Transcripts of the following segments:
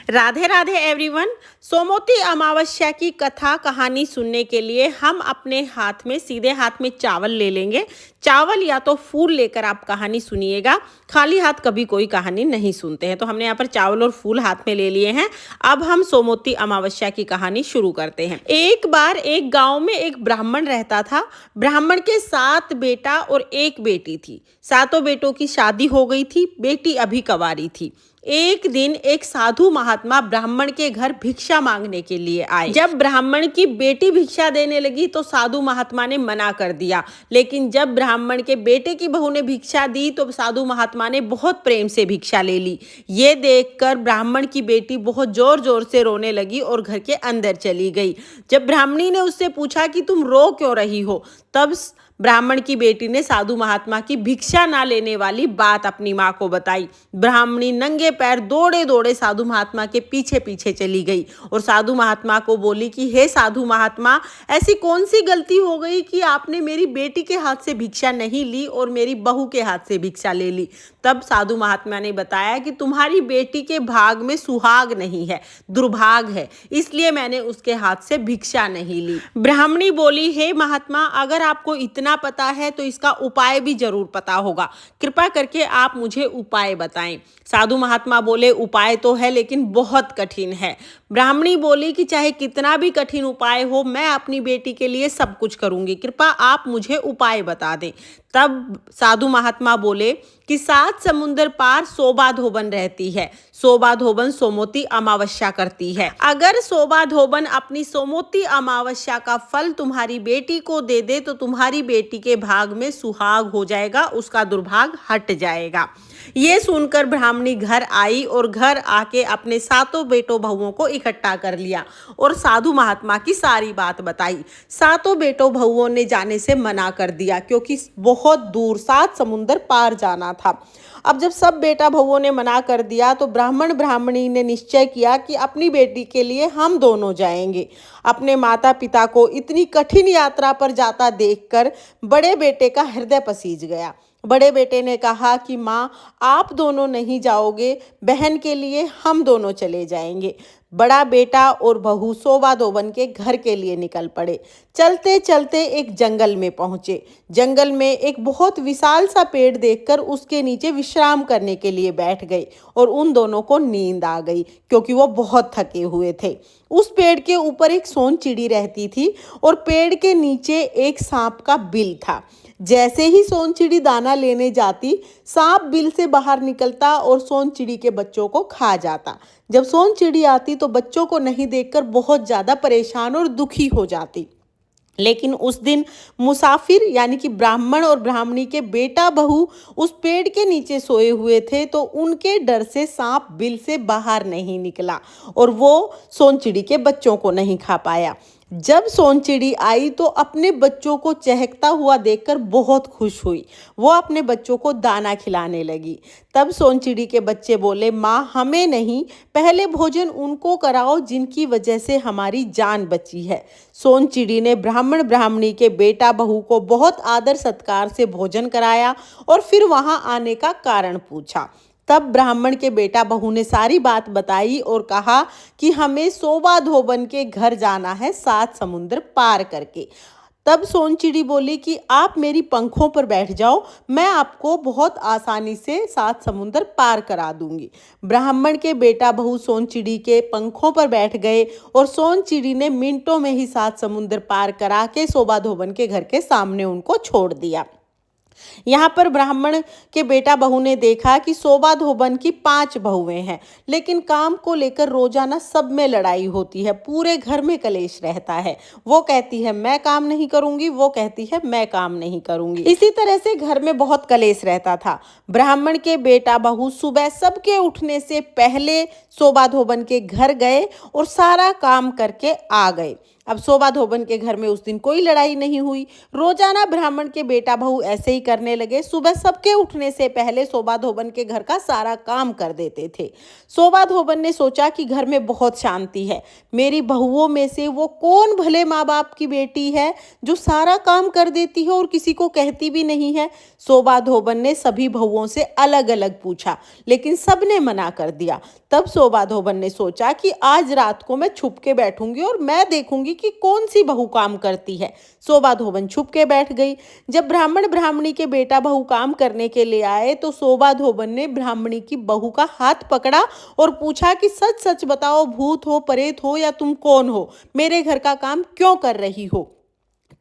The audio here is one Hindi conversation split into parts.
राधे राधे एवरीवन। सोमवती अमावस्या की कथा कहानी सुनने के लिए हम अपने हाथ में सीधे हाथ में चावल ले लेंगे। चावल या तो फूल लेकर आप कहानी सुनिएगा। खाली हाथ कभी कोई कहानी नहीं सुनते हैं, तो हमने यहाँ पर चावल और फूल हाथ में ले लिए हैं। अब हम सोमवती अमावस्या की कहानी शुरू करते हैं। एक बार एक गांव में एक ब्राह्मण रहता था। ब्राह्मण के 7 बेटा और 1 बेटी थी। सातों बेटों की शादी हो गई थी, बेटी अभी कवारी थी। एक दिन एक साधु महात्मा ब्राह्मण के घर भिक्षा मांगने के लिए आए। जब ब्राह्मण की बेटी भिक्षा देने लगी तो साधु महात्मा ने मना कर दिया, लेकिन जब ब्राह्मण के बेटे की बहू ने भिक्षा दी तो साधु महात्मा ने बहुत प्रेम से भिक्षा ले ली। ये देखकर ब्राह्मण की बेटी बहुत जोर जोर से रोने लगी और घर के अंदर चली गई। जब ब्राह्मणी ने उससे पूछा कि तुम रो क्यों रही हो, तब ब्राह्मण की बेटी ने साधु महात्मा की भिक्षा ना लेने वाली बात अपनी माँ को बताई। ब्राह्मणी नंगे पैर दौड़े दौड़े साधु महात्मा के पीछे पीछे चली गई और साधु महात्मा को बोली कि हे साधु महात्मा, ऐसी कौन सी गलती हो गई कि आपने मेरी बेटी के हाथ से भिक्षा नहीं ली और मेरी बहू के हाथ से भिक्षा ले ली। तब साधु महात्मा ने बताया कि तुम्हारी बेटी के भाग में सुहाग नहीं है, दुर्भाग है, इसलिए मैंने उसके हाथ से भिक्षा नहीं ली। ब्राह्मणी बोली, हे महात्मा, अगर आपको इतना पता है तो इसका उपाय भी जरूर पता होगा, कृपा करके आप मुझे उपाय बताएं। साधु महात्मा बोले, उपाय तो है लेकिन बहुत कठिन है। ब्राह्मणी बोली कि चाहे कितना भी कठिन उपाय हो, मैं अपनी बेटी के लिए सब कुछ करूंगी, कृपा आप मुझे उपाय बता दें। तब साधु महात्मा बोले कि 7 समुंदर पार शोभा धोबन रहती है। शोभा धोबन सोमवती अमावस्या करती है। अगर शोभा धोबन अपनी सोमवती अमावस्या का फल तुम्हारी बेटी को दे दे तो तुम्हारी बेटी के भाग में सुहाग हो जाएगा, उसका दुर्भाग हट जाएगा। ये सुनकर ब्राह्मणी घर आई और घर आके अपने 7 बेटों बहुओं को इकट्ठा कर लिया और साधु महात्मा की सारी बात बताई। 7 बेटों बहुओं ने जाने से मना कर दिया क्योंकि बहुत दूर 7 समुंदर पार जाना था। अब जब सब बेटा बहुओं ने मना कर दिया तो ब्राह्मण ब्राह्मणी ने निश्चय किया कि अपनी बेटी के लिए हम दोनों जाएंगे। अपने माता पिता को इतनी कठिन यात्रा पर जाता देखकर बड़े बेटे का हृदय पसीज गया। बड़े बेटे ने कहा कि माँ, आप दोनों नहीं जाओगे, बहन के लिए हम दोनों चले जाएंगे। बड़ा बेटा और बहू शोभा धोबन के घर के लिए निकल पड़े। चलते चलते एक जंगल में पहुंचे। जंगल में एक बहुत विशाल सा पेड़ देखकर उसके नीचे विश्राम करने के लिए बैठ गए और उन दोनों को नींद आ गई क्योंकि वो बहुत थके हुए थे। उस पेड़ के ऊपर एक सोन चिड़ी रहती थी और पेड़ के नीचे एक सांप का बिल था। जैसे ही सोन चिड़ी दाना लेने जाती, सांप बिल से बाहर निकलता और सोन चिड़ी के बच्चों को खा जाता। जब सोन चिड़ी आती तो बच्चों को नहीं देखकर बहुत ज़्यादा परेशान और दुखी हो जाती। लेकिन उस दिन मुसाफिर यानी कि ब्राह्मण और ब्राह्मणी के बेटा बहू उस पेड़ के नीचे सोए हुए थे, तो उनके डर से सांप बिल से बाहर नहीं निकला और वो सोन चिड़ी के बच्चों को नहीं खा पाया। जब सोन चिड़ी आई तो अपने बच्चों को चहकता हुआ देखकर बहुत खुश हुई। वो अपने बच्चों को दाना खिलाने लगी। तब सोन चिड़ी के बच्चे बोले, माँ, हमें नहीं, पहले भोजन उनको कराओ जिनकी वजह से हमारी जान बची है। सोन चिड़ी ने ब्राह्मण ब्राह्मणी के बेटा बहू को बहुत आदर सत्कार से भोजन कराया और फिर वहां आने का कारण पूछा। तब ब्राह्मण के बेटा बहू ने सारी बात बताई और कहा कि हमें शोभा धोबन के घर जाना है 7 समुंदर पार करके। तब सोन चिड़ी बोली कि आप मेरी पंखों पर बैठ जाओ, मैं आपको बहुत आसानी से 7 समुंदर पार करा दूंगी। ब्राह्मण के बेटा बहू सोन चिड़ी के पंखों पर बैठ गए और सोन चिड़ी ने मिनटों में ही 7 समुंदर पार करा के शोभा धोबन के घर के सामने उनको छोड़ दिया। यहाँ पर ब्राह्मण के बेटा बहू ने देखा कि शोभा धोबन की 5 बहुएं हैं, लेकिन काम को लेकर रोजाना सब में लड़ाई होती है, पूरे घर में कलेश रहता है। वो कहती है मैं काम नहीं करूंगी, वो कहती है मैं काम नहीं करूंगी। इसी तरह से घर में बहुत कलेश रहता था। ब्राह्मण के बेटा बहू सुबह सबके उठने से पहले शोभा धोबन के घर गए और सारा काम करके आ गए। अब शोभा धोबन के घर में उस दिन कोई लड़ाई नहीं हुई। रोजाना ब्राह्मण के बेटा बहू ऐसे ही करने लगे। सुबह सबके उठने से पहले शोभा धोबन के घर का सारा काम कर देते थे। शोभा धोबन ने सोचा कि घर में बहुत शांति है, मेरी बहुओं में से वो कौन भले माँ बाप की बेटी है जो सारा काम कर देती है और किसी को कहती भी नहीं है। शोभा धोबन ने सभी बहुओं से अलग अलग पूछा, लेकिन सबने मना कर दिया। तब शोभा धोबन ने सोचा कि आज रात को मैं छुप के बैठूंगी और मैं देखूंगी कि कौन सी बहू काम करती है। शोभा धोबन छुप के बैठ गई। जब ब्राह्मण ब्राह्मणी के बेटा बहू काम करने के लिए आए तो शोभा धोबन ने ब्राह्मणी की बहू का हाथ पकड़ा और पूछा कि सच सच बताओ, भूत हो, प्रेत हो या तुम कौन हो, मेरे घर का काम क्यों कर रही हो।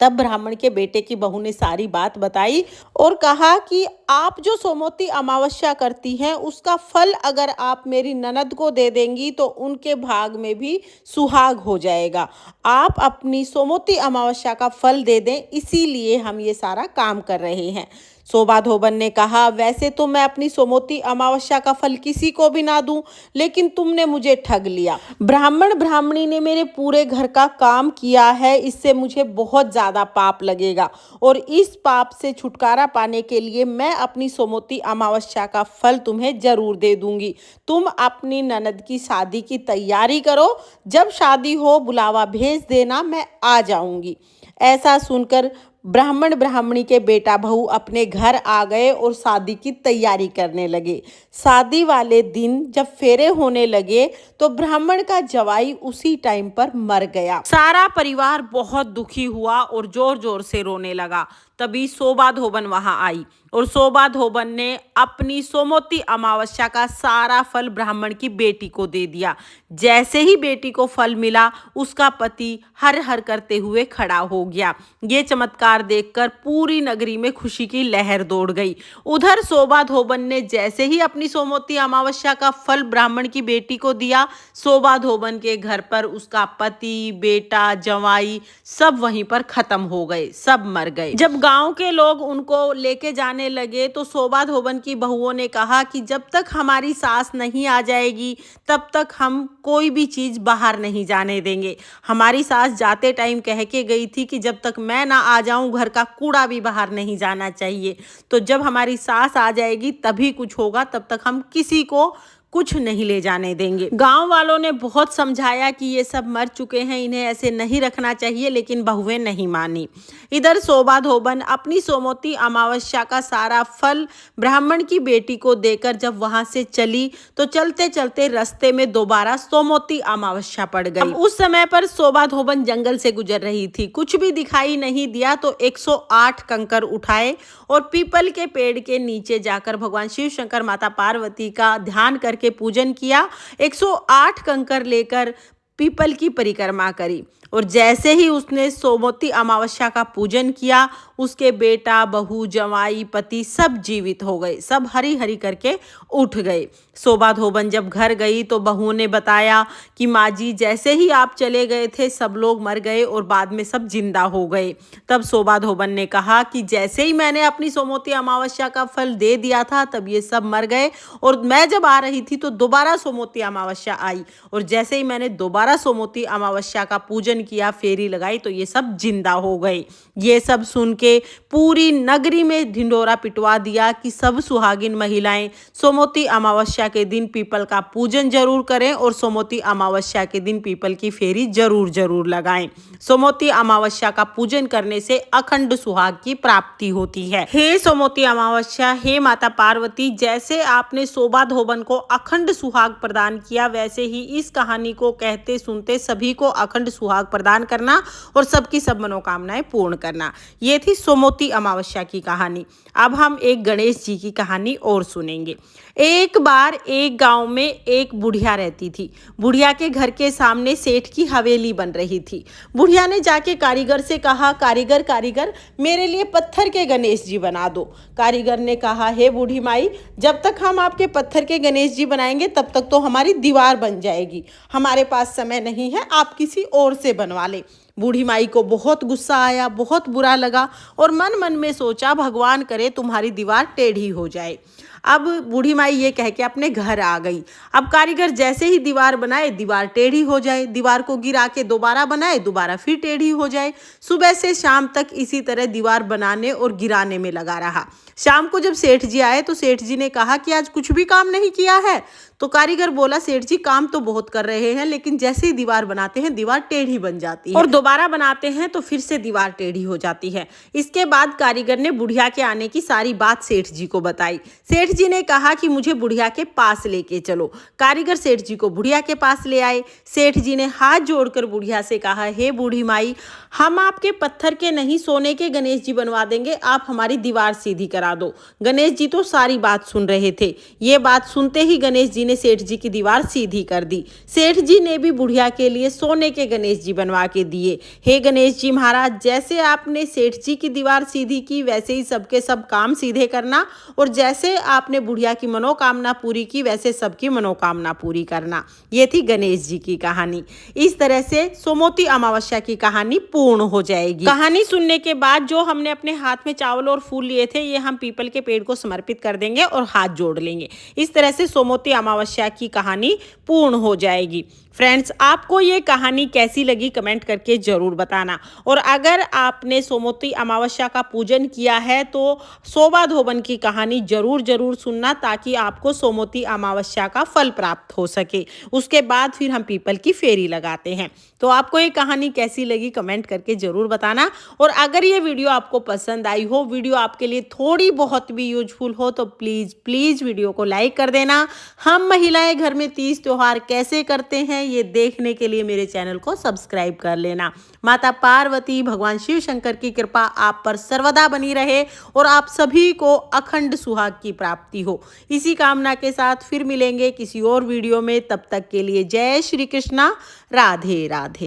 तब ब्राह्मण के बेटे की बहू ने सारी बात बताई और कहा कि आप जो सोमवती अमावस्या करती हैं उसका फल अगर आप मेरी ननद को दे देंगी तो उनके भाग में भी सुहाग हो जाएगा। आप अपनी सोमवती अमावस्या का फल दे दें, इसीलिए हम ये सारा काम कर रहे हैं। शोभा धोबन ने कहा, वैसे तो मैं अपनी सोमवती अमावस्या का फल किसी को भी ना दूं, लेकिन तुमने मुझे ठग लिया। ब्राह्मण ब्राह्मणी ने मेरे पूरे घर का काम किया है, इससे मुझे बहुत ज्यादा पाप लगेगा और इस पाप से छुटकारा पाने के लिए मैं अपनी सोमवती अमावस्या का फल तुम्हें जरूर दे दूंगी। तुम अपनी ननद की शादी की तैयारी करो, जब शादी हो बुलावा भेज देना, मैं आ जाऊंगी। ऐसा सुनकर ब्राह्मण ब्राह्मणी के बेटा बहू अपने घर आ गए और शादी की तैयारी करने लगे। शादी वाले दिन जब फेरे होने लगे तो ब्राह्मण का जवाई उसी टाइम पर मर गया। सारा परिवार बहुत दुखी हुआ और जोर जोर से रोने लगा। तभी शोभा धोबन वहां आई और शोभा धोबन ने अपनी सोमवती अमावस्या का सारा फल ब्राह्मण की बेटी को दे दिया। जैसे ही बेटी को फल मिला, उसका पति हर हर करते हुए खड़ा हो गया। ये चमत्कार देखकर पूरी नगरी में खुशी की लहर दौड़ गई। उधर शोभा धोबन ने जैसे ही अपनी सोमवती अमावस्या का फल ब्राह्मण की बेटी को दिया, शोभा धोबन के घर पर उसका पति, बेटा, जवाई सब वहीं पर खत्म हो गए, सब मर गए। जब गांव के लोग उनको लेके जाने लगे तो शोभा धोबन की बहुओं ने कहा कि जब तक हमारी सास नहीं आ जाएगी तब तक हम कोई भी चीज बाहर नहीं जाने देंगे। हमारी सास जाते टाइम कह के गई थी कि जब तक मैं ना आ जाऊं घर का कूड़ा भी बाहर नहीं जाना चाहिए। तो जब हमारी सास आ जाएगी तभी कुछ होगा, तब तक हम किसी को कुछ नहीं ले जाने देंगे। गांव वालों ने बहुत समझाया कि ये सब मर चुके हैं, इन्हें ऐसे नहीं रखना चाहिए, लेकिन बहुएं नहीं मानी। इधर शोभा धोबन अपनी सोमवती अमावस्या का सारा फल ब्राह्मण की बेटी को देकर जब वहां से चली तो चलते चलते रास्ते में दोबारा सोमवती अमावस्या पड़ गई। उस समय पर शोभा धोबन जंगल से गुजर रही थी। कुछ भी दिखाई नहीं दिया तो 108 कंकर उठाए और पीपल के पेड़ के नीचे जाकर भगवान शिव शंकर, माता पार्वती का ध्यान करके पूजन किया। 108 कंकर लेकर पीपल की परिक्रमा करी और जैसे ही उसने सोमवती अमावस्या का पूजन किया, उसके बेटा, बहू, जवाई, पति सब जीवित हो गए, सब हरी हरी करके उठ गए। शोभा धोबन जब घर गई तो बहू ने बताया कि माँ जी, जैसे ही आप चले गए थे सब लोग मर गए और बाद में सब जिंदा हो गए। तब शोभा धोबन ने कहा कि जैसे ही मैंने अपनी सोमवती अमावस्या का फल दे दिया था तब ये सब मर गए और मैं जब आ रही थी तो दोबारा सोमवती अमावस्या आई और जैसे ही मैंने दोबारा सोमवती अमावस्या का पूजन किया, फेरी लगाई, तो ये सब जिंदा हो गए। ये सब सुन के पूरी नगरी में ढिंढोरा पिटवा दिया कि सब सुहागिन महिलाएं सोमवती अमावस्या के दिन पीपल का पूजन जरूर करें और सोमवती अमावस्या के दिन पीपल की फेरी जरूर जरूर लगाएं। सोमवती अमावस्या का पूजन करने से अखंड सुहाग की प्राप्ति होती है। हे सोमवती अमावस्या, हे माता पार्वती, जैसे आपने शोभा धोबन को अखंड सुहाग प्रदान किया, वैसे ही इस कहानी को कहते सुनते सभी को अखंड सुहाग प्रदान करना और सबकी सब मनोकामनाएं पूर्ण करना। ये थी सोमवती अमावस्या की कहानी। अब हम एक गणेश जी की कहानी और सुनेंगे। एक बार एक गांव में एक बुढ़िया रहती थी। बुढ़िया के घर के सामने सेठ की हवेली बन रही थी। बुढ़िया ने जाके कारीगर से कहा, कारीगर कारीगर, मेरे लिए पत्थर के गणेश जी बना दो। कारीगर ने कहा, हे बूढ़ी माई, जब तक हम आपके पत्थर के गणेश जी बनाएंगे तब तक तो हमारी दीवार बन जाएगी, हमारे पास समय नहीं है, आप किसी और से बनवा ले। बूढ़ी माई को बहुत गुस्सा आया, बहुत बुरा लगा और मन मन में सोचा, भगवान करे तुम्हारी दीवार टेढ़ी हो जाए। अब बूढ़ी माई ये कह के अपने घर आ गई। अब कारीगर जैसे ही दीवार बनाए, दीवार टेढ़ी हो जाए, दीवार को गिरा के दोबारा बनाए, दोबारा फिर टेढ़ी हो जाए। सुबह से शाम तक इसी तरह दीवार बनाने और गिराने में लगा रहा। शाम को जब सेठ जी आए तो सेठ जी ने कहा कि आज कुछ भी काम नहीं किया है। तो कारीगर बोला, सेठ जी काम तो बहुत कर रहे हैं, लेकिन जैसे ही दीवार बनाते हैं दीवार टेढ़ी बन जाती है और दोबारा बनाते हैं तो फिर से दीवार टेढ़ी हो जाती है। इसके बाद कारीगर ने बुढ़िया के आने की सारी बात सेठ जी को बताई। सेठ जी ने कहा कि मुझे बुढ़िया के पास लेके चलो। कारीगर सेठ जी को बुढ़िया के पास ले आए। सेठ जी ने हाथ जोड़कर बुढ़िया से कहा, हे बूढ़ी माई, हम आपके पत्थर के नहीं सोने के गणेश जी बनवा देंगे, आप हमारी दीवार सीधी करा दो। गणेश जी तो सारी बात सुन रहे थे। ये बात सुनते ही गणेश जी ने सेठ जी की दीवार सीधी कर दी। सेठ जी ने भी बुढ़िया के लिए सोने के गणेश जी बनवा के दिए। हे गणेश जी महाराज, जैसे आपने सेठ जी की दीवार सीधी की वैसे ही सबके सब काम सीधे करना, और जैसे आपने बुढ़िया की मनोकामना पूरी की वैसे सबकी मनोकामना पूरी करना। ये थी गणेश जी की कहानी। इस तरह से सोमवती अमावस्या की कहानी पूर्ण हो जाएगी। कहानी सुनने के बाद जो हमने अपने हाथ में चावल और फूल लिए थे, ये हम पीपल के पेड़ को समर्पित कर देंगे और हाथ जोड़ लेंगे। इस तरह से सोमवती अमावस्या की कहानी पूर्ण हो जाएगी। फ्रेंड्स, आपको ये कहानी कैसी लगी कमेंट करके जरूर बताना। और अगर आपने सोमवती अमावस्या का पूजन किया है तो सोबा धोबन की कहानी जरूर सुनना, ताकि आपको सोमवती अमावस्या का फल प्राप्त हो सके। उसके बाद फिर हम पीपल की फेरी लगाते हैं। तो आपको ये कहानी कैसी लगी कमेंट करके जरूर बताना। और अगर ये वीडियो आपको पसंद आई हो, वीडियो आपके लिए थोड़ी बहुत भी यूजफुल हो, तो प्लीज़ वीडियो को लाइक कर देना। हम महिलाएं घर में तीज त्योहार कैसे करते हैं ये देखने के लिए मेरे चैनल को सब्सक्राइब कर लेना। माता पार्वती, भगवान शिव शंकर की कृपा आप पर सर्वदा बनी रहे और आप सभी को अखंड सुहाग की प्राप्ति हो। इसी कामना के साथ फिर मिलेंगे किसी और वीडियो में। तब तक के लिए जय श्री कृष्णा, राधे राधे।